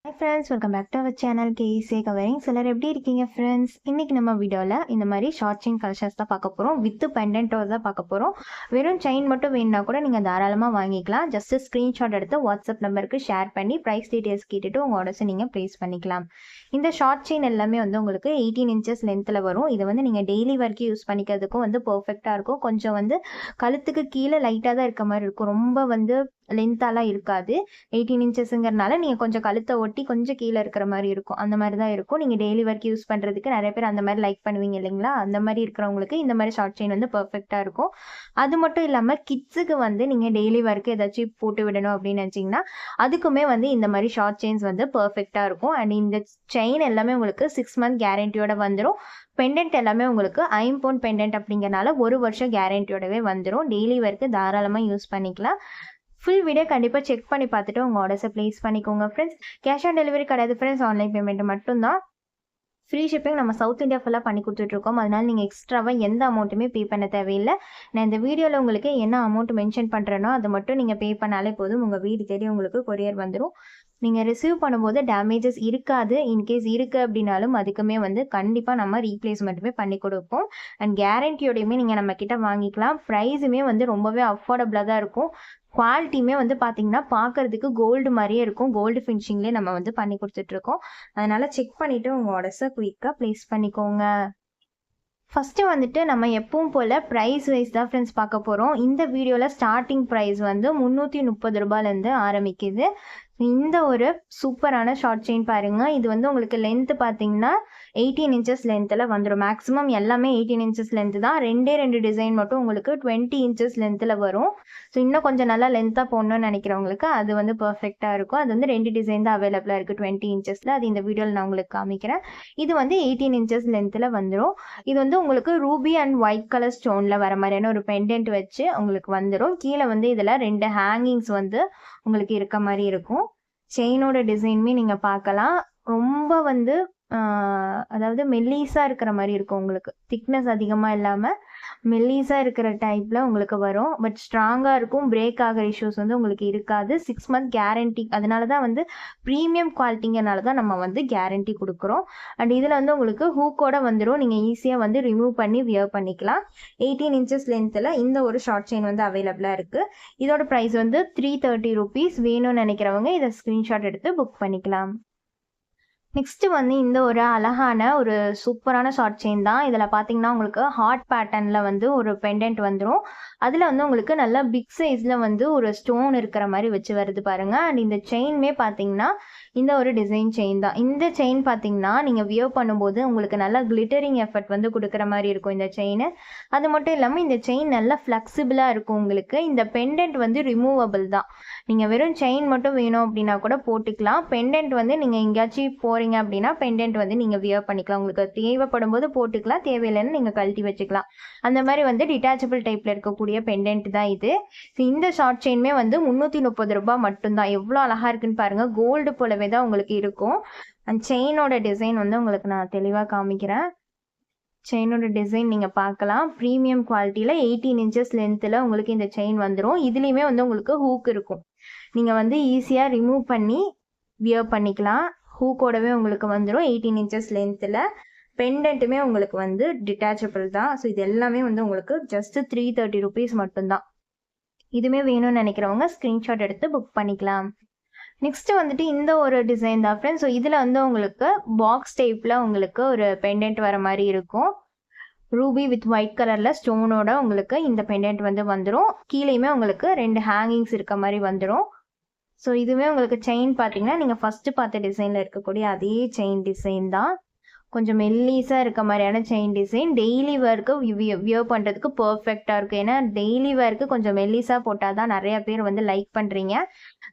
Hi friends, welcome back to our channel KEC Covering. சிலர் எப்படி இருக்கீங்க ஃப்ரெண்ட்ஸ்? இன்னைக்கு நம்ம வீடியோவில் இந்த மாதிரி ஷார்ட் செயின் கலெக்ஷன்ஸ் தான் பார்க்க போகிறோம். வித் பெண்டன்ட்டோட தான் பார்க்க போகிறோம். வெறும் செயின் மட்டும் வேணும்னா கூட நீங்கள் தாராளமாக வாங்கிக்கலாம். ஜஸ்ட் ஸ்க்ரீன்ஷாட் எடுத்து வாட்ஸ்அப் நம்பருக்கு ஷேர் பண்ணி ப்ரைஸ் டீட்டெயில்ஸ் கேட்டுட்டு உங்கள் ஆர்டர்ஸை நீங்கள் ப்ளேஸ் பண்ணிக்கலாம். இந்த ஷார்ட் செயின் எல்லாமே உங்களுக்கு 18 inches லென்த்தில் வரும். இதை நீங்கள் டெய்லி வரைக்கும் யூஸ் பண்ணிக்கிறதுக்கும் பர்ஃபெக்டாக இருக்கும். கொஞ்சம் கழுத்துக்கு கீழே லைட்டாக தான் இருக்க மாதிரி இருக்கும். ரொம்ப லென்த்தாலாம் இருக்காது. 18 inchesங்கிறனால நீங்கள் கொஞ்சம் கழுத்தை ஒட்டி கொஞ்சம் கீழே இருக்கிற மாதிரி இருக்கும். அந்த மாதிரி தான் இருக்கும். நீங்கள் டெய்லி ஒர்க் யூஸ் பண்ணுறதுக்கு நிறைய பேர் அந்த மாதிரி லைக் பண்ணுவீங்க இல்லைங்களா? அந்த மாதிரி இருக்கிறவங்களுக்கு இந்த மாதிரி ஷார்ட் செயின் பர்ஃபெக்டாக இருக்கும். அது மட்டும் இல்லாமல் கிட்ஸுக்கு நீங்கள் டெய்லி ஒர்க்கு ஏதாச்சும் போட்டு விடணும் அப்படின்னு நினச்சிங்கன்னா அதுக்குமே இந்த மாதிரி ஷார்ட் செயின்ஸ் பர்ஃபெக்டாக இருக்கும். அண்ட் இந்த செயின் எல்லாமே உங்களுக்கு 6 month கேரண்டியோட வந்துடும். பெண்டன்ட் எல்லாமே உங்களுக்கு 5 pound பெண்டன்ட் அப்படிங்கிறனால 1 வருஷம் கேரண்டியோடவே வந்துடும். டெய்லி ஒர்க்கு தாராளமாக யூஸ் பண்ணிக்கலாம். ஃபுல் வீடியோ கண்டிப்பாக செக் பண்ணி பார்த்துட்டு உங்கள் ஆர்டர்ஸை ப்ளேஸ் பண்ணிக்கோங்க ஃப்ரெண்ட்ஸ். கேஷ் ஆன் டெலிவரி கிடையாது ஃப்ரெண்ட்ஸ், ஆன்லைன் பேமெண்ட் மட்டும்தான். ஃப்ரீ ஷிப்பிங் நம்ம சவுத் இந்தியா ஃபுல்லாக பண்ணி கொடுத்துட்ருக்கோம். அதனால் நீங்கள் எக்ஸ்ட்ராவாக எந்த அமௌண்ட்டுமே பே பண்ண தேவையில்லை. நான் இந்த வீடியோவில் உங்களுக்கு என்ன அமௌண்ட் மென்ஷன் பண்ணுறேனோ அதை மட்டும் நீங்கள் பே பண்ணாலே போதும். உங்கள் வீடு தேடி உங்களுக்கு கொரியர் வந்துடும். நீங்கள் ரிசீவ் பண்ணும்போது டேமேஜஸ் இருக்காது. இன்கேஸ் இருக்குது அப்படின்னாலும் அதுக்குமே கண்டிப்பாக நம்ம ரீப்ளேஸ்மெண்ட்டுமே பண்ணி கொடுப்போம். அண்ட் கேரண்டியோடையுமே நீங்கள் நம்மக்கிட்ட வாங்கிக்கலாம். ப்ரைஸுமே ரொம்பவே அஃபோர்டபுளாக தான் இருக்கும். குவாலிட்டியுமே பார்த்தீங்கன்னா பார்க்கறதுக்கு கோல்டு மாதிரியே இருக்கும். கோல்டு ஃபினிஷிங்லேயே நம்ம பண்ணி கொடுத்துட்ருக்கோம். அதனால் செக் பண்ணிவிட்டு உங்கள் ஆர்டர்ஸை குயிக்காக ப்ளேஸ் பண்ணிக்கோங்க. ஃபஸ்ட்டு நம்ம எப்பவும் போல் ப்ரைஸ் வைஸ் தான் ஃப்ரெண்ட்ஸ் பார்க்க போகிறோம். இந்த வீடியோவில் ஸ்டார்டிங் ப்ரைஸ் 330 ரூபாயிலேருந்து ஆரம்பிக்குது. இந்த ஒரு சூப்பரான ஷார்ட் செயின் பாருங்கள். இது உங்களுக்கு லென்த்து பார்த்தீங்கன்னா 18 inches லென்த்தில் வந்துடும். மேக்ஸிமம் எல்லாமே 18 inches லென்த்து தான். ரெண்டு டிசைன் மட்டும் உங்களுக்கு 20 inches லென்த்தில் வரும். ஸோ இன்னும் கொஞ்சம் நல்லா லென்த்தாக போடணும்னு நினைக்கிறவங்களுக்கு அது பர்ஃபெக்டாக இருக்கும். அது 2 டிசைன் தான் அவைலபிளாக இருக்குது 20 inchesல. அது இந்த வீடியோவில் நான் உங்களுக்கு காமிக்கிறேன். இது 18 inches லென்த்தில் வந்துடும். இது உங்களுக்கு ரூபி அண்ட் ஒயிட் கலர் ஸ்டோனில் வர மாதிரியான ஒரு பெண்டன்ட் வச்சு உங்களுக்கு வந்துடும். கீழே இதில் 2 ஹேங்கிங்ஸ் உங்களுக்கு இருக்க மாதிரி இருக்கும். செயினோட டிசைனுமே நீங்கள் பார்க்கலாம். ரொம்ப அதாவது மெல்லீஸாக இருக்கிற மாதிரி இருக்கும். உங்களுக்கு திக்னஸ் அதிகமாக இல்லாமல் மெல்லீஸாக இருக்கிற டைப்பில் உங்களுக்கு வரும். பட் ஸ்ட்ராங்காக இருக்கும். பிரேக் ஆகிற இஷ்யூஸ் உங்களுக்கு இருக்காது. 6 month கேரண்டி. அதனால தான் ப்ரீமியம் குவாலிட்டிங்கிறனால தான் நம்ம கேரண்டி கொடுக்குறோம். அண்ட் இதில் உங்களுக்கு ஹூக்கோட வந்துடும். நீங்கள் ஈஸியாக ரிமூவ் பண்ணி வியர் பண்ணிக்கலாம். 18 inches லென்த்தில் இந்த ஒரு ஷார்ட் செயின் அவைலபிளாக இருக்குது. இதோட ப்ரைஸ் 330 rupees. வேணும்னு நினைக்கிறவங்க இதை ஸ்க்ரீன்ஷாட் எடுத்து புக் பண்ணிக்கலாம். நெக்ஸ்ட்டு இந்த ஒரு அழகான ஒரு சூப்பரான ஷார்ட் செயின் தான். இதில் பார்த்தீங்கன்னா உங்களுக்கு ஹார்ட் பேட்டர்னில் ஒரு பெண்டன்ட் வந்துடும். அதில் உங்களுக்கு நல்லா பிக் சைஸில் ஒரு ஸ்டோன் இருக்கிற மாதிரி வச்சு வருது பாருங்கள். அண்ட் இந்த செயின்மே பார்த்தீங்கன்னா இந்த ஒரு டிசைன் செயின் தான். இந்த செயின் பார்த்தீங்கன்னா நீங்கள் வியர் பண்ணும்போது உங்களுக்கு நல்லா கிளிட்டரிங் எஃபெக்ட் கொடுக்குற மாதிரி இருக்கும் இந்த செயின். அது மட்டும் இல்லாமல் இந்த செயின் நல்லா ஃப்ளெக்சிபிளாக இருக்கும். உங்களுக்கு இந்த பெண்டன்ட் ரிமூவபிள் தான். நீங்கள் வெறும் செயின் மட்டும் வேணும் அப்படின்னா கூட போட்டுக்கலாம். பெண்டன்ட் நீங்கள் எங்கேயாச்சும் போகிறீங்க அப்படின்னா பெண்டன்ட் நீங்கள் வியர் பண்ணிக்கலாம். உங்களுக்கு தேவைப்படும் போது போட்டுக்கலாம், தேவையில்லைன்னு நீங்கள் கழட்டி வச்சுக்கலாம். அந்த மாதிரி டிட்டாச்சபிள் டைப்பில் இருக்கக்கூடிய பெண்டன்ட் தான் இது. இந்த ஷார்ட் செயின்மே 330 ரூபாய் மட்டும்தான். எவ்வளோ அழகாக இருக்குன்னு பாருங்கள். கோல்டு போலவே தான் உங்களுக்கு இருக்கும். அந்த செயினோட டிசைன் உங்களுக்கு நான் தெளிவாக காமிக்கிறேன். செயினோட டிசைன் நீங்கள் பார்க்கலாம். ப்ரீமியம் குவாலிட்டியில் 18 inches லென்த்தில் உங்களுக்கு இந்த செயின் வந்துடும். இதுலேயுமே உங்களுக்கு ஹூக் இருக்கும். நீங்கள் ஈஸியாக ரிமூவ் பண்ணி வியர் பண்ணிக்கலாம். ஹூக்கோடவே உங்களுக்கு வந்துடும் 18 inches லென்த்தில். பெண்டன்ட்டுமே உங்களுக்கு டிட்டாச்சபிள் தான். ஸோ இது எல்லாமே உங்களுக்கு ஜஸ்ட் 330 rupees மட்டும்தான். இதுவுமே வேணும்னு நினைக்கிறவங்க ஸ்க்ரீன்ஷாட் எடுத்து புக் பண்ணிக்கலாம். நெக்ஸ்ட்டு இந்த ஒரு டிசைன் தான் ஃப்ரெண்ட்ஸ். ஸோ இதில் உங்களுக்கு பாக்ஸ் டைப்பில் உங்களுக்கு ஒரு பெண்டன்ட் வர மாதிரி இருக்கும். ரூபி வித் ஒயிட் கலரில் ஸ்டோனோட உங்களுக்கு இந்த பெண்டன்ட் வந்துடும். கீழேயுமே உங்களுக்கு 2 ஹேங்கிங்ஸ் இருக்க மாதிரி வந்துடும். ஸோ இதுவுமே உங்களுக்கு செயின் பார்த்தீங்கன்னா நீங்கள் ஃபஸ்ட்டு பார்த்த டிசைனில் இருக்கக்கூடிய அதே செயின் டிசைன் தான். கொஞ்சம் மெல்லீஸாக இருக்க மாதிரியான செயின் டிசைன். டெய்லி வேர்க்கு வியர் பண்ணுறதுக்கு பர்ஃபெக்டாக இருக்கும். ஏன்னா டெய்லி வேர்க்கு கொஞ்சம் மெல்லீஸாக போட்டால் தான் நிறையா பேர் லைக் பண்ணுறீங்க.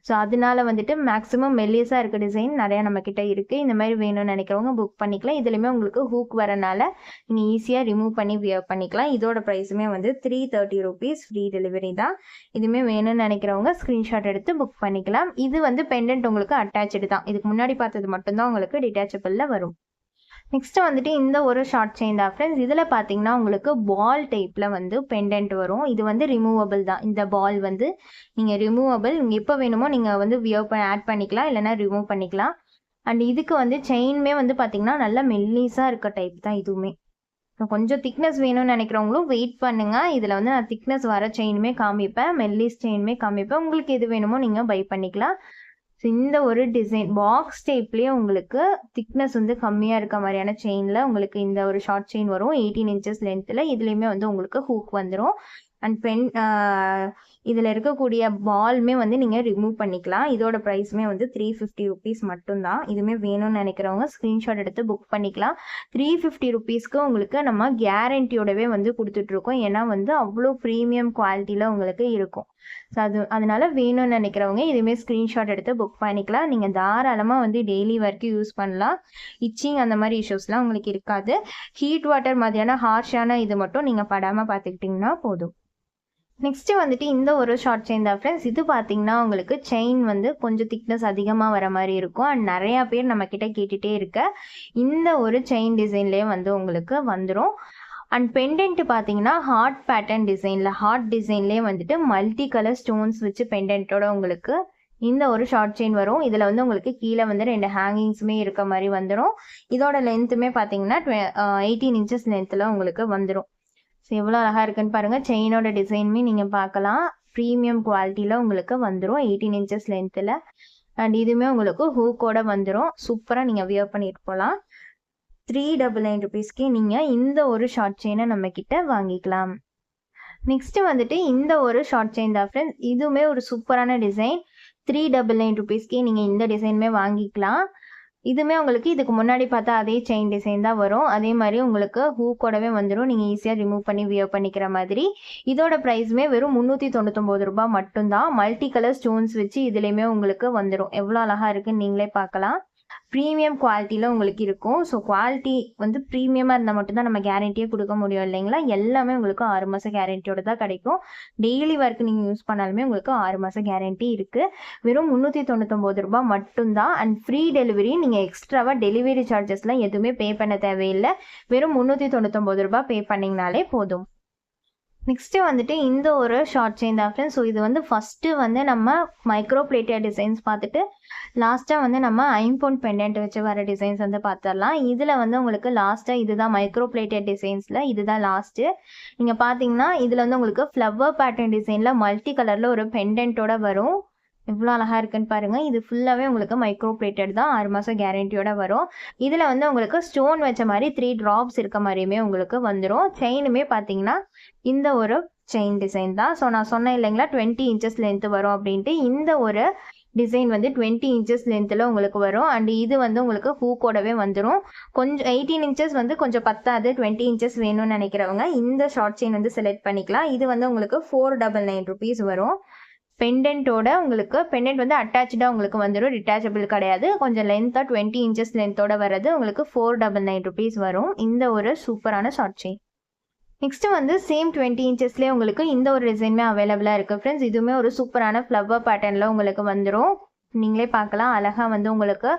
ஸோ அதனால மேக்ஸிமம் மெல்லீஸாக இருக்க டிசைன் நிறையா நம்மக்கிட்ட இருக்குது. இந்த மாதிரி வேணும்னு நினைக்கிறவங்க புக் பண்ணிக்கலாம். இதுலேயுமே உங்களுக்கு ஹூக் வரனால நீங்கள் ஈஸியாக ரிமூவ் பண்ணி வியர் பண்ணிக்கலாம். இதோட ப்ரைஸுமே 330 rupees. ஃப்ரீ டெலிவரி தான். இதுவுமே வேணும்னு நினைக்கிறவங்க ஸ்க்ரீன்ஷாட் எடுத்து புக் பண்ணிக்கலாம். இது பெண்டன்ட் உங்களுக்கு அட்டாச்சு தான். இதுக்கு முன்னாடி பார்த்தது மட்டும்தான் உங்களுக்கு டிட்டாச்சபிளில் வரும். நெக்ஸ்ட்டு இந்த ஒரு ஷார்ட் செயின் தான் ஃப்ரெண்ட்ஸ். இதில் பார்த்தீங்கன்னா உங்களுக்கு பால் டைப்பில் பெண்டன்ட் வரும். இது ரிமூவபிள் தான். இந்த பால் நீங்கள் ரிமூவபிள். நீங்கள் எப்போ வேணுமோ நீங்கள் வியர் ஆட் பண்ணிக்கலாம், இல்லைனா ரிமூவ் பண்ணிக்கலாம். அண்ட் இதுக்கு வந்து செயினுமே வந்து பார்த்தீங்கன்னா நல்லா மெல்லிஸாக இருக்க டைப் தான் இதுவுமே. கொஞ்சம் திக்னஸ் வேணும்னு நினைக்கிறவங்களும் வெயிட் பண்ணுங்க. இதில் வந்து நான் திக்னஸ் வர செயினுமே காமிப்பேன், மெல்லிஸ் செயினுமே காமிப்பேன். உங்களுக்கு எது வேணுமோ நீங்கள் பை பண்ணிக்கலாம். ஸோ இந்த ஒரு டிசைன் பாக்ஸ் டைப்லேயே உங்களுக்கு திக்னஸ் வந்து கம்மியாக இருக்க மாதிரியான செயினில் உங்களுக்கு இந்த ஒரு ஷார்ட் செயின் வரும் 18 இன்ச்சஸ் லென்த்தில். இதுலேயுமே வந்து உங்களுக்கு ஹூக் வந்துடும். அண்ட் இதில் இருக்கக்கூடிய பால்மே வந்து நீங்கள் ரிமூவ் பண்ணிக்கலாம். இதோட ப்ரைஸுமே வந்து 350 ருபீஸ் மட்டும்தான். இதுவுமே வேணும்னு நினைக்கிறவங்க ஸ்க்ரீன்ஷாட் எடுத்து புக் பண்ணிக்கலாம். 350 ருபீஸ்க்கு உங்களுக்கு நம்ம கேரண்டியோடவே வந்து கொடுத்துட்ருக்கோம். ஏன்னா வந்து அவ்வளோ ப்ரீமியம் குவாலிட்டியில் உங்களுக்கு இருக்கும். ஸோ அதனால வேணும்னு நினைக்கிறவங்க இதுவுமே ஸ்க்ரீன்ஷாட் எடுத்து புக் பண்ணிக்கலாம். நீங்கள் தாராளமாக வந்து டெய்லி வரைக்கும் யூஸ் பண்ணலாம். இச்சிங் அந்த மாதிரி இஷ்யூஸ்லாம் உங்களுக்கு இருக்காது. ஹீட் வாட்டர் மாதிரியான ஹார்ஷான இது மட்டும் நீங்கள் படாமல் பார்த்துக்கிட்டிங்கன்னா போதும். நெக்ஸ்ட்டு வந்துட்டு இந்த ஒரு ஷார்ட் செயின் தான் ஃப்ரெண்ட்ஸ். இது பார்த்தீங்கன்னா உங்களுக்கு செயின் வந்து கொஞ்சம் திக்னஸ் அதிகமாக வர மாதிரி இருக்கும். அண்ட் நிறையா பேர் நம்மக்கிட்ட கேட்டுகிட்டே இருக்க இந்த ஒரு செயின் டிசைன்லேயே வந்து உங்களுக்கு வந்துடும். அண்ட் பெண்டன்ட்டு பார்த்தீங்கன்னா ஹார்ட் பேட்டர்ன் டிசைன்லேயே வந்துட்டு மல்டி கலர் ஸ்டோன்ஸ் வச்சு பெண்டன்ட்டோட உங்களுக்கு இந்த ஒரு ஷார்ட் செயின் வரும். இதில் வந்து உங்களுக்கு கீழே வந்து 2 ஹேங்கிங்ஸுமே இருக்க மாதிரி வந்துடும். இதோட லென்த்துமே பார்த்தீங்கன்னா 18 இன்ச்சஸ் லென்த்தில் உங்களுக்கு வந்துடும். ஸோ எவ்வளோ அழகாக இருக்குன்னு பாருங்கள். செயினோட டிசைனுமே நீங்கள் பார்க்கலாம். ப்ரீமியம் குவாலிட்டியில் உங்களுக்கு வந்துடும் 18 இன்ச்சஸ் லென்த்தில். அண்ட் இதுவுமே உங்களுக்கு ஹூக்கோட வந்துடும். சூப்பராக நீங்கள் வியர் பண்ணிட்டு போகலாம். 399 ருபீஸ்க்கே நீங்கள் இந்த ஒரு ஷார்ட் செயினை நம்மக்கிட்ட வாங்கிக்கலாம். நெக்ஸ்ட்டு வந்துட்டு இந்த ஒரு ஷார்ட் செயின் தான் ஃப்ரெண்ட்ஸ். இதுவுமே ஒரு சூப்பரான டிசைன். 399 ருபீஸ்க்கே நீங்கள் இந்த டிசைனுமே வாங்கிக்கலாம். இதுவுமே உங்களுக்கு இதுக்கு முன்னாடி பார்த்தா அதே செயின் டிசைன் தான் வரும். அதே மாதிரி உங்களுக்கு ஹூக்கோடவே வந்துடும். நீங்கள் ஈஸியாக ரிமூவ் பண்ணி வியர் பண்ணிக்கிற மாதிரி. இதோட ப்ரைஸுமே வெறும் 399 ரூபா மட்டும்தான். மல்டி கலர் ஸ்டோன்ஸ் வச்சு இதுலேயுமே உங்களுக்கு வந்துடும். எவ்வளோ அழகாக இருக்குன்னு நீங்களே பார்க்கலாம். ப்ரீமியம் குவாலிட்டியில் உங்களுக்கு இருக்கும். ஸோ குவாலிட்டி வந்து ப்ரீமியமாக இருந்தால் மட்டும்தான் நம்ம கேரண்டியே கொடுக்க முடியும் இல்லைங்களா. எல்லாமே உங்களுக்கு 6 மாதம் கேரண்டியோட தான் கிடைக்கும். டெய்லி ஒர்க் நீங்கள் யூஸ் பண்ணாலுமே உங்களுக்கு 6 மாதம் கேரண்டி இருக்குது. வெறும் 399 ரூபா மட்டும்தான். And free delivery. நீங்கள் எக்ஸ்ட்ராவாக டெலிவரி சார்ஜஸ்லாம் எதுவுமே பே பண்ண தேவையில்லை. வெறும் 399 ரூபா பே பண்ணிங்கனாலே போதும். நெக்ஸ்ட்டு வந்துட்டு இந்த ஒரு ஷார்ட் செயின் தான் ஃப்ரெண்ட்ஸ். ஸோ இது வந்து ஃபஸ்ட்டு வந்து நம்ம மைக்ரோ பிளேட்டட் டிசைன்ஸ் பார்த்துட்டு லாஸ்ட்டாக வந்து நம்ம ஐம்பொன் பெண்டன்ட் வச்சு வர டிசைன்ஸ் வந்து பார்த்துடலாம். இதில் வந்து உங்களுக்கு லாஸ்ட்டாக இதுதான் மைக்ரோ பிளேட்டட் டிசைன்ஸில் இதுதான் லாஸ்ட்டு. நீங்கள் பார்த்தீங்கன்னா இதில் வந்து உங்களுக்கு ஃப்ளவர் பேட்டர்ன் டிசைனில் மல்டி கலரில் ஒரு பெண்டன்ட்டோட வரும். எவ்வளோ அழகாக இருக்குன்னு பாருங்கள். இது ஃபுல்லாகவே உங்களுக்கு மைக்ரோ பிளேட்டட் தான். 6 மாதம் கேரண்டியோட வரும். இதில் வந்து உங்களுக்கு ஸ்டோன் வச்ச மாதிரி 3 ட்ராப்ஸ் இருக்க மாதிரியுமே உங்களுக்கு வந்துடும். செயினுமே பார்த்தீங்கன்னா இந்த ஒரு செயின் டிசைன் தான். ஸோ நான் சொன்னேன் இல்லைங்களா 20 இன்ச்சஸ் லென்த்து வரும் அப்படின்ட்டு. இந்த ஒரு டிசைன் வந்து 20 இன்ச்சஸ் லென்த்தில் உங்களுக்கு வரும். அண்ட் இது வந்து உங்களுக்கு ஹூக்கோடவே வந்துடும். கொஞ்சம் 18 இன்ச்சஸ் வந்து கொஞ்சம் பத்தாது. 20 இன்ச்சஸ் வேணும்னு நினைக்கிறவங்க இந்த ஷார்ட் செயின் வந்து செலக்ட் பண்ணிக்கலாம். இது வந்து உங்களுக்கு 499 ருபீஸ் வரும். பெண்டன்ட்டோட உங்களுக்கு பெண்டன்ட் வந்து அட்டாச்சாக உங்களுக்கு வந்துடும். டிட்டாச்சபிள் கிடையாது. கொஞ்சம் லென்த்தாக 20 இன்ச்சஸ் லென்த்தோட வர்றது உங்களுக்கு 499 ருபீஸ் வரும். இந்த ஒரு சூப்பரான ஷார்ட் செயின். நெக்ஸ்ட்டு வந்து சேம் 20 இன்ச்சஸ்லேயே உங்களுக்கு இந்த ஒரு டிசைனுமே அவைலபிளாக இருக்குது ஃப்ரெண்ட்ஸ். இதுவுமே ஒரு சூப்பரான ஃப்ளவர் பேட்டர்னில் உங்களுக்கு வந்துடும். நீங்களே பார்க்கலாம். அழகாக வந்து உங்களுக்கு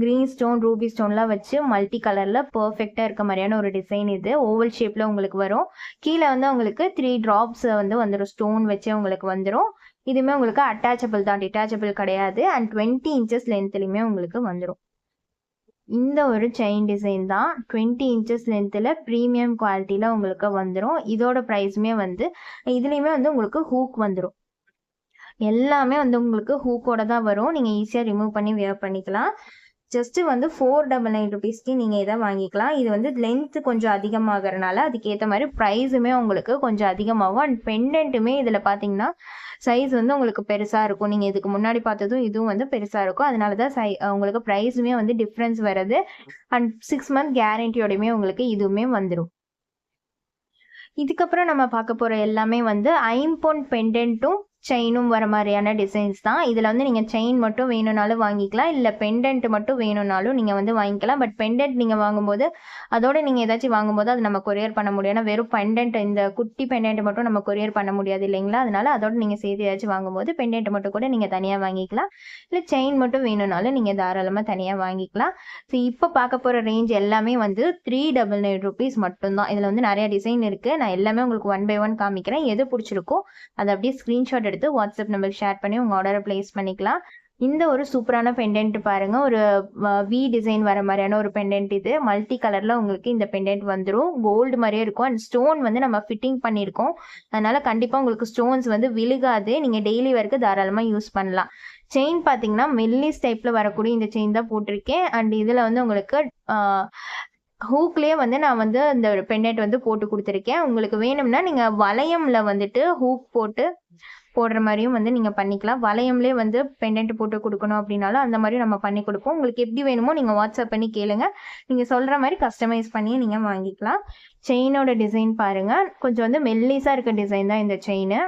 க்ரீன் ஸ்டோன் ரூபி ஸ்டோன்லாம் வச்சு மல்டி கலரில் பர்ஃபெக்டாக இருக்க மாதிரியான ஒரு டிசைன் இது. ஓவல் ஷேப்பில் உங்களுக்கு வரும். கீழே வந்து உங்களுக்கு 3 ட்ராப்ஸ் வந்து வந்துடும். ஸ்டோன் வச்சு உங்களுக்கு வந்துடும். இதுவுமே உங்களுக்கு அட்டாச்சபிள் தான். டிட்டாச்சபிள் கிடையாது. அண்ட் 20 இன்ச்சஸ் லென்த்லையுமே உங்களுக்கு வந்துடும். இந்த ஒரு செயின் டிசைன் தான் 20 இன்ச்சஸ் லென்த்தில் ப்ரீமியம் குவாலிட்டியில் உங்களுக்கு வந்துடும். இதோட ப்ரைஸுமே வந்து இதுலேயுமே வந்து உங்களுக்கு ஹூக் வந்துடும். எல்லாமே வந்து உங்களுக்கு ஹூக்கோட தான் வரும். நீங்கள் ஈஸியாக ரிமூவ் பண்ணி வியர் பண்ணிக்கலாம். ஜஸ்ட்டு வந்து 499 ருபீஸ்க்கு நீங்கள் இதை வாங்கிக்கலாம். இது வந்து லென்த்து கொஞ்சம் அதிகமாகறனால அதுக்கேற்ற மாதிரி ப்ரைஸுமே உங்களுக்கு கொஞ்சம் அதிகமாகும். அண்ட் பெண்டன்ட்டுமே இதில் பார்த்தீங்கன்னா சைஸ் வந்து உங்களுக்கு பெருசாக இருக்கும். நீங்கள் இதுக்கு முன்னாடி பார்த்ததும் இதுவும் வந்து பெருசாக இருக்கும். அதனால தான் உங்களுக்கு ப்ரைஸுமே வந்து டிஃப்ரென்ஸ் வருது. அண்ட் 6 மந்த் கேரண்டியோடையுமே உங்களுக்கு இதுவுமே வந்துடும். இதுக்கப்புறம் நம்ம பார்க்க போகிற எல்லாமே வந்து ஐம்பொன் பெண்டன்ட்டும் செயினும் வர மாதிரியான டிசைன்ஸ் தான். இதில் வந்து நீங்கள் செயின் மட்டும் வேணும்னாலும் வாங்கிக்கலாம். இல்லை பெண்டன்ட் மட்டும் வேணும்னாலும் நீங்கள் வந்து வாங்கிக்கலாம். பட் பெண்டன்ட் நீங்கள் வாங்கும்போது அதோட நீங்கள் ஏதாச்சும் வாங்கும்போது அது நம்ம கொரியர் பண்ண முடியும். ஏன்னா வெறும் பெண்டன்ட் இந்த குட்டி பெண்டன்ட் மட்டும் நம்ம கொரியர் பண்ண முடியாது இல்லைங்களா. அதனால அதோட நீங்கள் சேர்த்து ஏதாச்சும் வாங்கும்போது பெண்டன்ட் மட்டும் கூட நீங்கள் தனியாக வாங்கிக்கலாம். இல்லை செயின் மட்டும் வேணும்னாலும் நீங்கள் தாராளமாக தனியாக வாங்கிக்கலாம். ஸோ இப்போ பார்க்க போகிற ரேஞ்ச் எல்லாமே வந்து 399 ருபீஸ் மட்டும்தான். இதில் வந்து நிறைய டிசைன் இருக்குது. நான் எல்லாமே உங்களுக்கு 1 by 1 காமிக்கிறேன். எது பிடிச்சிருக்கோ அதை அப்படியே ஸ்க்ரீன்ஷாட் எடுத்து வாட்ஸ்அப் நம்பருக்கு ஷேர் பண்ணி உங்கள் ஆர்டரை ப்ளேஸ் பண்ணிக்கலாம். இந்த ஒரு சூப்பரான பெண்டன்ட் பாருங்க. ஒரு வி டிசைன் வர மாதிரியான ஒரு பெண்டன்ட் இது. மல்டி கலர்ல உங்களுக்கு இந்த பெண்டன்ட் வந்துடும். கோல்டு மாதிரியே இருக்கும். அண்ட் ஸ்டோன் வந்து நம்ம ஃபிட்டிங் பண்ணியிருக்கோம். அதனால கண்டிப்பா உங்களுக்கு ஸ்டோன்ஸ் வந்து விழுகாது. நீங்க டெய்லி வரைக்கு தாராளமா யூஸ் பண்ணலாம். செயின் பார்த்தீங்கன்னா மெல்லிஸ் டைப்ல வரக்கூடிய இந்த செயின் தான் போட்டிருக்கேன். அண்ட் இதுல வந்து உங்களுக்கு ஹூக்லயே வந்து நான் வந்து இந்த பெண்டன்ட் வந்து போட்டு கொடுத்துருக்கேன். உங்களுக்கு வேணும்னா நீங்க வளையம்ல வந்துட்டு ஹூக் போட்டு போடுற மாதிரியும் வந்து நீங்க பண்ணிக்கலாம். வளையம்லேயே வந்து பெண்டன்ட் போட்டு கொடுக்கணும் அப்படின்னாலும் அந்த மாதிரி நம்ம பண்ணி கொடுப்போம். உங்களுக்கு எப்படி வேணுமோ நீங்க வாட்ஸ்அப் பண்ணி கேளுங்க. நீங்க சொல்ற மாதிரி கஸ்டமைஸ் பண்ணி நீங்க வாங்கிக்கலாம். செயினோட டிசைன் பாருங்க. கொஞ்சம் வந்து மெல்லிஸா இருக்க டிசைன் தான் இந்த செயின்.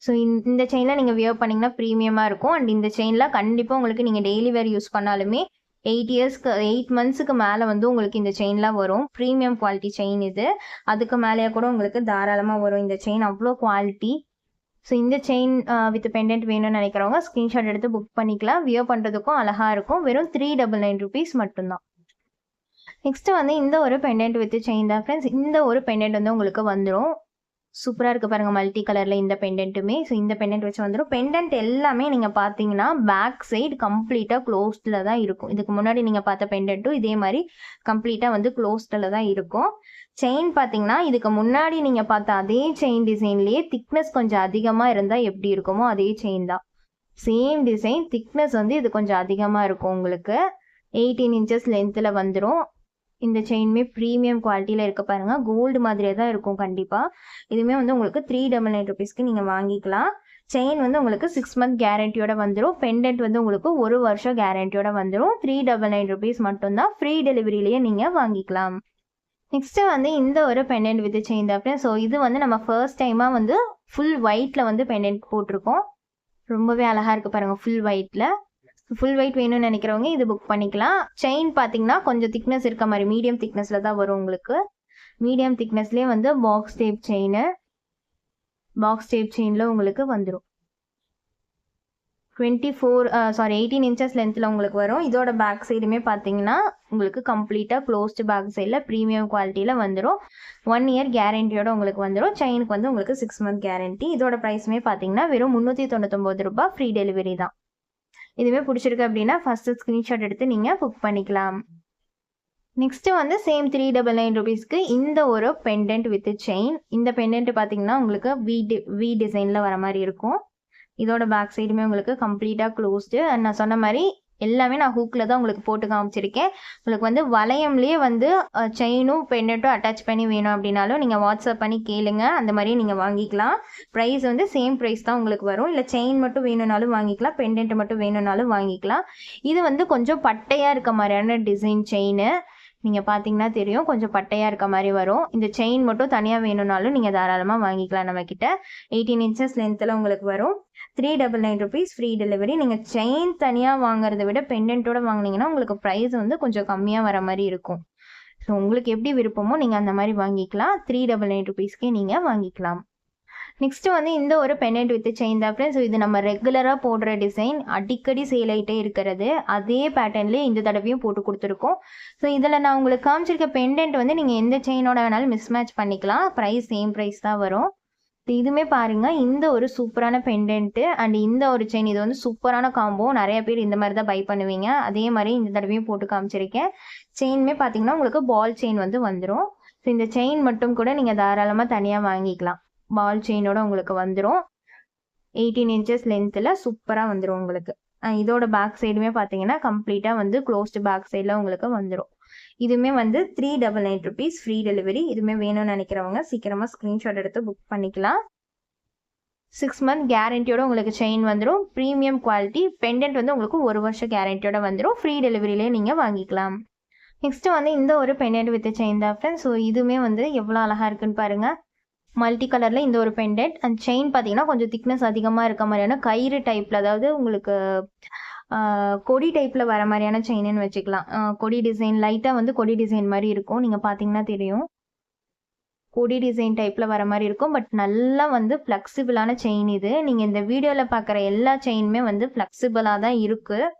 ஸோ இந்த செயின்ல நீங்க வியர் பண்ணீங்கன்னா ப்ரீமியமா இருக்கும். அண்ட் இந்த செயின்ல கண்டிப்பா உங்களுக்கு நீங்க டெய்லி வேர் யூஸ் பண்ணாலுமே 8 மந்த்ஸுக்கு மேலே வந்து உங்களுக்கு இந்த செயின்லாம் வரும். ப்ரீமியம் குவாலிட்டி செயின் இது. அதுக்கு மேலேயே கூட உங்களுக்கு தாராளமாக வரும் இந்த செயின். அவ்வளோ குவாலிட்டி. ஸோ இந்த செயின் வித் பெண்டன்ட் வேணும்னு நினைக்கிறவங்க ஸ்க்ரீன்ஷாட் எடுத்து புக் பண்ணிக்கலாம். வியர் பண்ணுறதுக்கும் அழகாக இருக்கும். வெறும் 399 rupees மட்டும்தான். நெக்ஸ்ட் வந்து இந்த ஒரு பெண்டன்ட் வித் செயின் தான் ஃப்ரெண்ட்ஸ். இந்த ஒரு பெண்டன்ட் வந்து உங்களுக்கு வந்துடும். சூப்பராக இருக்குது பாருங்கள், மல்டி கலரில் இந்த பெண்டன்ட்டுமே. ஸோ இந்த பெண்டன்ட் வச்சு வந்துடும். பெண்டன்ட் எல்லாமே நீங்கள் பார்த்தீங்கன்னா பேக் சைடு கம்ப்ளீட்டாக க்ளோஸ்டில் தான் இருக்கும். இதுக்கு முன்னாடி நீங்கள் பார்த்த பெண்டன்ட்டும் இதே மாதிரி கம்ப்ளீட்டாக வந்து க்ளோஸ்டில் தான் இருக்கும். செயின் பார்த்தீங்கன்னா இதுக்கு முன்னாடி நீங்கள் பார்த்த அதே செயின் டிசைன்லேயே திக்னஸ் கொஞ்சம் அதிகமாக இருந்தால் எப்படி இருக்குமோ அதே செயின் தான். சேம் டிசைன், திக்னஸ் வந்து இது கொஞ்சம் அதிகமாக இருக்கும். உங்களுக்கு 18 inches லென்த்தில் வந்துடும். இந்த செயினுமே ப்ரீமியம் குவாலிட்டியில் இருக்க பாருங்க. கோல்டு மாதிரியே தான் இருக்கும் கண்டிப்பாக. இதுவுமே வந்து உங்களுக்கு 399 rupeesக்கு நீங்கள் வாங்கிக்கலாம். செயின் வந்து உங்களுக்கு 6 month கேரண்டியோட வந்துடும். பெண்டன்ட் வந்து உங்களுக்கு 1 வருஷம் கேரண்டியோட வந்துடும். 399 rupees மட்டும்தான். ஃப்ரீ டெலிவரியிலேயே நீங்கள் வாங்கிக்கலாம். நெக்ஸ்ட்டு வந்து இந்த ஒரு பெண்டன்ட் வித் செயின் தான் ஃப்ரெண்ட்ஸ். ஸோ இது வந்து நம்ம ஃபர்ஸ்ட் டைமாக வந்து ஃபுல் ஒயிட்டில் வந்து பெண்டன்ட் போட்டிருக்கோம். ரொம்பவே அழகாக இருக்குது பாருங்கள் ஃபுல் ஒயிட்டில். ஃபுல் வெயிட் வேணும்னு நினைக்கிறவங்க இது புக் பண்ணிக்கலாம். செயின் பார்த்தீங்கன்னா கொஞ்சம் திக்னஸ் இருக்க மாதிரி மீடியம் திக்னஸில் தான் வரும் உங்களுக்கு. மீடியம் திக்னஸ்லேயே வந்து பாக்ஸ் டைப் செயினில் உங்களுக்கு வந்துடும். 18 inches லென்த்தில் உங்களுக்கு வரும். இதோட பேக் சைடுமே பார்த்தீங்கன்னா உங்களுக்கு கம்ப்ளீட்டாக க்ளோஸ்டு பேக் சைடில் ப்ரீமியம் குவாலிட்டியில் வந்துடும். 1 year கேரண்டியோட உங்களுக்கு வந்துடும். செயினுக்கு வந்து உங்களுக்கு 6 month கேரண்டி. இதோட ப்ரைஸுமே பார்த்தீங்கன்னா வெறும் 399 ரூபாய். ஃப்ரீ டெலிவரி தான். இதுவே பிடிச்சிருக்கு அப்படின்னா ஃபர்ஸ்ட் ஸ்க்ரீன்ஷாட் எடுத்து நீங்கள் புக் பண்ணிக்கலாம். நெக்ஸ்ட்டு வந்து சேம் 399 rupeesக்கு இந்த ஒரு பெண்டன்ட் வித் செயின். இந்த பெண்டன்ட் பார்த்தீங்கன்னா உங்களுக்கு வி டிசைனில் வர மாதிரி இருக்கும். இதோட பேக் சைடுமே உங்களுக்கு கம்ப்ளீட்டாக க்ளோஸ்டு. நான் சொன்ன மாதிரி எல்லாமே நான் ஹூக்கில் தான் உங்களுக்கு போட்டு காமிச்சிருக்கேன். உங்களுக்கு வந்து வளையம்லேயே வந்து செயினும் பெண்டன்ட்டும் அட்டாச் பண்ணி வேணும் அப்படின்னாலும் நீங்கள் வாட்ஸ்அப் பண்ணி கேளுங்க. அந்த மாதிரி நீங்கள் வாங்கிக்கலாம். ப்ரைஸ் வந்து சேம் ப்ரைஸ் தான் உங்களுக்கு வரும். இல்லை செயின் மட்டும் வேணும்னாலும் வாங்கிக்கலாம், பெண்டன்ட் மட்டும் வேணும்னாலும் வாங்கிக்கலாம். இது வந்து கொஞ்சம் பட்டையாக இருக்க மாதிரியான டிசைன் செயின். நீங்கள் பார்த்தீங்கன்னா தெரியும், கொஞ்சம் பட்டையாக இருக்க மாதிரி வரும். இந்த செயின் மட்டும் தனியாக வேணும்னாலும் நீங்கள் தாராளமாக வாங்கிக்கலாம். நம்மக்கிட்ட 18 inches லென்த்தில் உங்களுக்கு வரும். 399 rupees ஃப்ரீ டெலிவரி. நீங்கள் செயின் தனியாக வாங்குறத விட பெண்டன்ட்டோட வாங்கினீங்கன்னா உங்களுக்கு ப்ரைஸ் வந்து கொஞ்சம் கம்மியாக வர மாதிரி இருக்கும். ஸோ உங்களுக்கு எப்படி விருப்பமோ நீங்கள் அந்த மாதிரி வாங்கிக்கலாம். 399 rupeesக்கே நீங்கள் வாங்கிக்கலாம். நெக்ஸ்ட்டு வந்து இந்த ஒரு பெண்டன்ட் வித் செயின் தான் ஃப்ரெண்ட்ஸ். ஸோ இது நம்ம ரெகுலராக போடுற டிசைன், அடிக்கடி சேல் ஆகிட்டே இருக்கிறது. அதே பேட்டர்ன்லேயே இந்த தடவையும் போட்டு கொடுத்துருக்கோம். ஸோ இதில் நான் உங்களுக்கு காமிச்சிருக்க பெண்டன்ட் வந்து நீங்கள் எந்த செயினோட வேணாலும் மிஸ்மேட்ச் பண்ணிக்கலாம். ப்ரைஸ் சேம் ப்ரைஸ் தான் வரும். இதுவுமே பாருங்கள், இந்த ஒரு சூப்பரான பெண்டன்ட்டு அண்ட் இந்த ஒரு செயின், இது வந்து சூப்பரான காம்போ. நிறைய பேர் இந்த மாதிரி தான் பை பண்ணுவீங்க. அதே மாதிரி இந்த தடவையும் போட்டு காமிச்சிருக்கேன். செயினுமே பார்த்தீங்கன்னா உங்களுக்கு பால் செயின் வந்து வந்துடும். ஸோ இந்த செயின் மட்டும் கூட நீங்கள் தாராளமாக தனியாக வாங்கிக்கலாம். பால் செயினோட உங்களுக்கு வந்துடும். 18 inches லென்த்தில் சூப்பராக வந்துடும் உங்களுக்கு. இதோட பேக் சைடுமே பார்த்தீங்கன்னா கம்ப்ளீட்டாக வந்து க்ளோஸ்டு பேக் சைடில் உங்களுக்கு வந்துடும். இதுவுமே வந்து 399 rupees ஃப்ரீ டெலிவரி. இதுவுமே வேணும்னு நினைக்கிறவங்க சீக்கிரமாக ஸ்க்ரீன்ஷாட் எடுத்து புக் பண்ணிக்கலாம். 6 month கேரண்டியோட உங்களுக்கு செயின் வந்துடும். Premium quality. பெண்டன்ட் வந்து உங்களுக்கு 1 வருஷம் கேரண்டியோட வந்துடும். ஃப்ரீ டெலிவரியிலே நீங்கள் வாங்கிக்கலாம். நெக்ஸ்ட்டு வந்து இந்த ஒரு பெண்டன்ட் வித் செயின் தான் ஃப்ரெண்ட்ஸ். ஸோ இதுவுமே வந்து எவ்வளோ அழகாக இருக்குன்னு பாருங்கள். மல்டி கலரில் இந்த ஒரு பெண்டன்ட் அண்ட் செயின் பார்த்தீங்கன்னா கொஞ்சம் திக்னஸ் அதிகமாக இருக்க மாதிரியான கயிறு டைப்பில், அதாவது உங்களுக்கு கொடி டைப்பில் வர மாதிரியான செயின்னு வச்சுக்கலாம். கொடி டிசைன் லைட்டாக வந்து கொடி டிசைன் மாதிரி இருக்கும். நீங்கள் பார்த்தீங்கன்னா தெரியும், கொடி டிசைன் டைப்பில் வர மாதிரி இருக்கும். பட் நல்லா வந்து ஃப்ளெக்சிபிளான செயின் இது. நீங்கள் இந்த வீடியோவில் பார்க்குற எல்லா செயினுமே வந்து ஃப்ளெக்சிபிளாக தான் இருக்குது.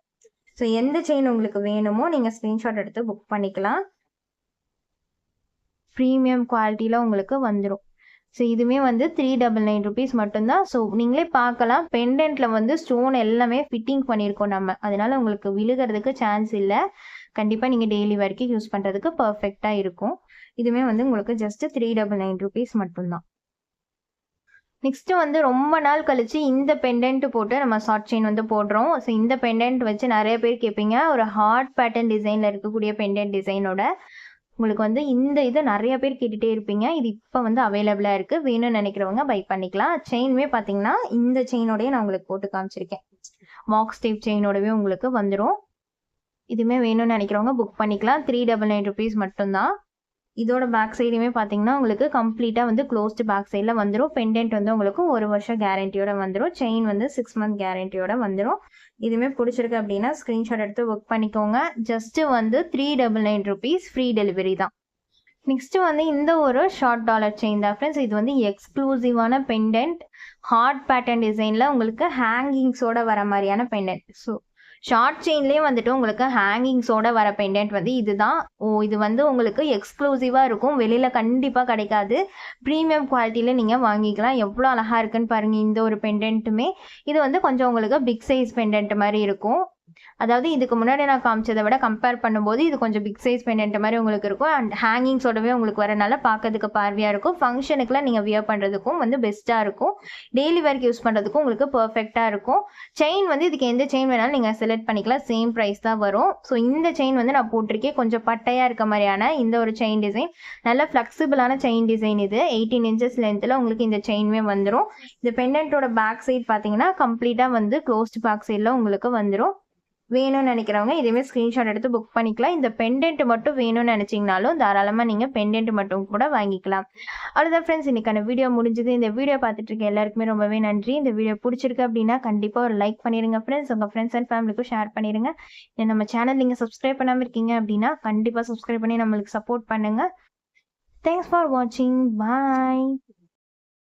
ஸோ எந்த செயின் உங்களுக்கு வேணுமோ நீங்கள் ஸ்க்ரீன்ஷாட் எடுத்து புக் பண்ணிக்கலாம். ப்ரீமியம் குவாலிட்டியில் உங்களுக்கு வந்துடும். ஸோ இதுவுமே வந்து 399 ருபீஸ் மட்டும்தான். ஸோ நீங்களே பார்க்கலாம் பெண்டென்ட்டில் வந்து ஸ்டோன் எல்லாமே ஃபிட்டிங் பண்ணியிருக்கோம் நம்ம. அதனால உங்களுக்கு விழுகிறதுக்கு சான்ஸ் இல்லை. கண்டிப்பாக நீங்கள் டெய்லி வரைக்கும் யூஸ் பண்ணுறதுக்கு பர்ஃபெக்டாக இருக்கும். இதுவுமே வந்து உங்களுக்கு ஜஸ்ட் 399 ருபீஸ் மட்டும்தான். நெக்ஸ்ட் வந்து ரொம்ப நாள் கழிச்சு இந்த பெண்டன்ட் போட்டு நம்ம ஷார்ட் செயின் வந்து போடுறோம். ஸோ இந்த பெண்டன்ட் வச்சு நிறைய பேர் கேட்பீங்க. ஒரு ஹார்ட் பேட்டர்ன் டிசைனில் இருக்கக்கூடிய பெண்டன்ட் டிசைனோட உங்களுக்கு வந்து இந்த இது நிறைய பேர் கேட்டுகிட்டே இருப்பீங்க. இது இப்போ வந்து அவைலபிளாக இருக்குது. வேணும்னு நினைக்கிறவங்க பை பண்ணிக்கலாம். செயினுமே பார்த்தீங்கன்னா இந்த செயினோடய நான் உங்களுக்கு போட்டு காமிச்சிருக்கேன். மார்க்ஸ் டைப் செயினோடவே உங்களுக்கு வந்துடும். இதுவுமே வேணும்னு நினைக்கிறவங்க புக் பண்ணிக்கலாம். 399 ருபீஸ் மட்டும்தான். இதோட பேக் சைடுமே பார்த்தீங்கன்னா உங்களுக்கு கம்ப்ளீட்டாக வந்து க்ளோஸ்டு பேக் சைடில் வந்துடும். பெண்டென்ட் வந்து உங்களுக்கு 1 வருஷம் கேரண்டியோட வந்துடும். செயின் வந்து 6 மந்த் கேரண்டியோட வந்துடும். இதுவுமே பிடிச்சிருக்கு அப்படின்னா ஸ்க்ரீன்ஷாட் எடுத்து புக் பண்ணிக்கோங்க. ஜஸ்ட்டு வந்து 399 ருபீஸ், ஃப்ரீ டெலிவரி தான். நெக்ஸ்ட்டு வந்து இந்த ஒரு ஷார்ட் டாலர் செயின் தான் ஃப்ரெண்ட்ஸ். இது வந்து எக்ஸ்க்ளூசிவான பெண்டென்ட், ஹார்ட் பேட்டர்ன் டிசைனில் உங்களுக்கு ஹேங்கிங்ஸோட வர மாதிரியான பெண்டென்ட். ஸோ ஷார்ட் செயின்லேயே வந்துட்டு உங்களுக்கு ஹேங்கிங்ஸோட வர பெண்டென்ட் வந்து இதுதான். இது வந்து உங்களுக்கு எக்ஸ்க்ளூசிவாக இருக்கும். வெளியில் கண்டிப்பாக கிடைக்காது. ப்ரீமியம் குவாலிட்டியில் நீங்கள் வாங்கிக்கலாம். எவ்வளோ அழகாக இருக்குன்னு பாருங்கள். இந்த ஒரு பெண்டென்ட்டுமே இது வந்து கொஞ்சம் உங்களுக்கு பிக் சைஸ் பெண்டென்ட் மாதிரி இருக்கும். அதாவது இதுக்கு முன்னாடி நான் காமிச்சதை விட கம்பேர் பண்ணும்போது இது கொஞ்சம் பிக் சைஸ் பெண்டென்ட் மாதிரி உங்களுக்கு இருக்கும். அண்ட் ஹேங்கிங்ஸோடவே உங்களுக்கு வரனால பார்க்கறதுக்கு பார்வையாக இருக்கும். ஃபங்க்ஷனுக்குலாம் நீங்கள் வியர் பண்ணுறதுக்கும் வந்து பெஸ்ட்டாக இருக்கும். டெய்லி வேர்க்கு யூஸ் பண்ணுறதுக்கும் உங்களுக்கு பர்ஃபெக்டாக இருக்கும். செயின் வந்து இதுக்கு எந்த செயின் வேணாலும் நீங்கள் செலக்ட் பண்ணிக்கலாம். சேம் ப்ரைஸ் தான் வரும். ஸோ இந்த செயின் வந்து நான் போட்டிருக்கேன். கொஞ்சம் பட்டையாக இருக்க மாதிரியான இந்த ஒரு செயின் டிசைன். நல்ல ஃப்ளெக்சிபிளான செயின் டிசைன் இது. 18 இன்ச்சஸ் லென்த்தில் உங்களுக்கு இந்த செயினுமே வந்துடும். இந்த பெண்டென்ட்டோட பேக் சைட் பார்த்தீங்கன்னா கம்ப்ளீட்டாக வந்து க்ளோஸ்டு பேக் சைடில் உங்களுக்கு வந்துடும். வேணும்னு நினைக்கிறவங்க இதுவே ஸ்க்ரீன்ஷாட் எடுத்து புக் பண்ணிக்கலாம். இந்த பெண்டென்ட் மட்டும் வேணும்னு நினச்சிங்கனாலும் தாராளமாக நீங்கள் பெண்டென்ட் மட்டும் கூட வாங்கிக்கலாம். அவ்வளோதான் ஃப்ரெண்ட்ஸ், இன்னைக்கான வீடியோ முடிஞ்சது. இந்த வீடியோ பார்த்துட்டு இருக்க எல்லாருக்குமே ரொம்பவே நன்றி. இந்த வீடியோ பிடிச்சிருக்கு அப்படின்னா கண்டிப்பாக ஒரு லைக் பண்ணிடுங்க ஃப்ரெண்ட்ஸ். உங்கள் ஃப்ரெண்ட்ஸ் அண்ட் ஃபேமிலிக்கும் ஷேர் பண்ணிடுங்க. நம்ம சேனல் நீங்கள் சப்ஸ்கிரைப் பண்ணாமல் இருக்கீங்க அப்படின்னா கண்டிப்பாக சப்ஸ்கிரைப் பண்ணி நம்மளுக்கு சப்போர்ட் பண்ணுங்கள். தேங்க்ஸ் ஃபார் வாட்சிங். பாய்.